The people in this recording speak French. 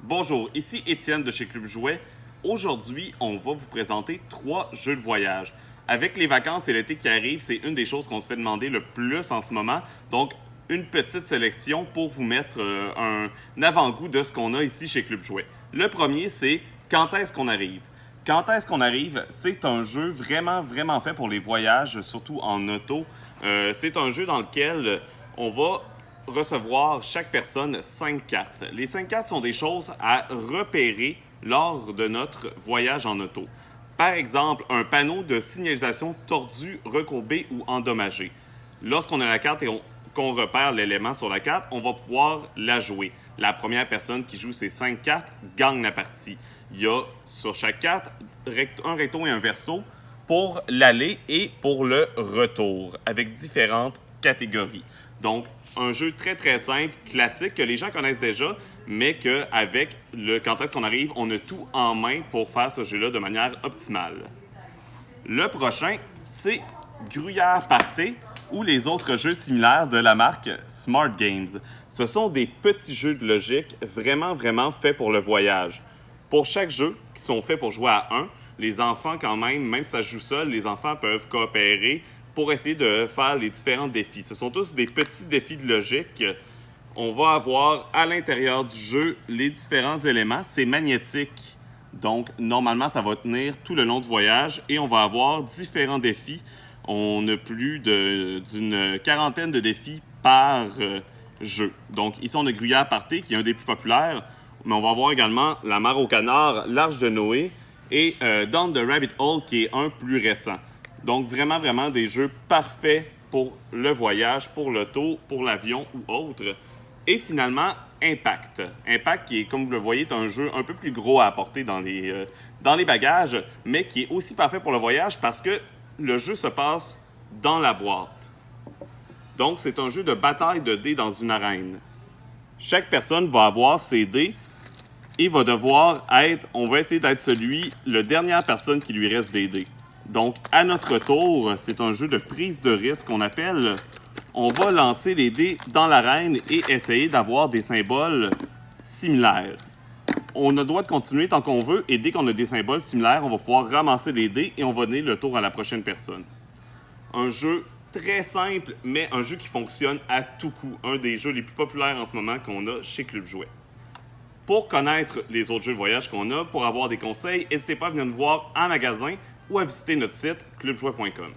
Bonjour, ici Étienne de chez Club Jouet. Aujourd'hui, on va vous présenter 3 jeux de voyage. Avec les vacances et l'été qui arrivent, c'est une des choses qu'on se fait demander le plus en ce moment. Donc, une petite sélection pour vous mettre un avant-goût de ce qu'on a ici chez Club Jouet. Le premier, c'est Quand est-ce qu'on arrive? Quand est-ce qu'on arrive? C'est un jeu vraiment fait pour les voyages, surtout en auto. C'est un jeu dans lequel on va recevoir chaque personne 5 cartes. Les 5 cartes sont des choses à repérer lors de notre voyage en auto. Par exemple, un panneau de signalisation tordu, recourbé ou endommagé. Lorsqu'on a la carte et qu'on repère l'élément sur la carte, on va pouvoir la jouer. La première personne qui joue ces 5 cartes gagne la partie. Il y a sur chaque carte un recto et un verso pour l'aller et pour le retour, avec différentes catégories. Donc, un jeu très simple, classique, que les gens connaissent déjà, mais qu'avec le Quand est-ce qu'on arrive, on a tout en main pour faire ce jeu-là de manière optimale. Le prochain, c'est Gruyère Party ou les autres jeux similaires de la marque Smart Games. Ce sont des petits jeux de logique vraiment faits pour le voyage. Pour chaque jeu, qui sont faits pour jouer à 1, les enfants quand même si ça joue seul, les enfants peuvent coopérer pour essayer de faire les différents défis. Ce sont tous des petits défis de logique. On va avoir à l'intérieur du jeu les différents éléments. C'est magnétique. Donc, normalement, ça va tenir tout le long du voyage et on va avoir différents défis. On a plus d'une quarantaine de défis par jeu. Donc, ici, on a Gruyère Party, qui est un des plus populaires. Mais on va avoir également La Mare au canard, L'Arche de Noé et Down the Rabbit Hole, qui est un plus récent. Donc, vraiment des jeux parfaits pour le voyage, pour l'auto, pour l'avion ou autre. Et finalement, Impact. Impact, qui est, comme vous le voyez, est un jeu un peu plus gros à apporter dans les bagages, mais qui est aussi parfait pour le voyage parce que le jeu se passe dans la boîte. Donc, c'est un jeu de bataille de dés dans une arène. Chaque personne va avoir ses dés et va devoir on va essayer d'être la dernière personne qui lui reste des dés. Donc, à notre tour, c'est un jeu de prise de risque qu'on appelle. On va lancer les dés dans l'arène et essayer d'avoir des symboles similaires. On a le droit de continuer tant qu'on veut et dès qu'on a des symboles similaires, on va pouvoir ramasser les dés et on va donner le tour à la prochaine personne. Un jeu très simple, mais un jeu qui fonctionne à tout coup. Un des jeux les plus populaires en ce moment qu'on a chez Club Jouet. Pour connaître les autres jeux de voyage qu'on a, pour avoir des conseils, n'hésitez pas à venir nous voir en magasin ou à visiter notre site clubjouet.com.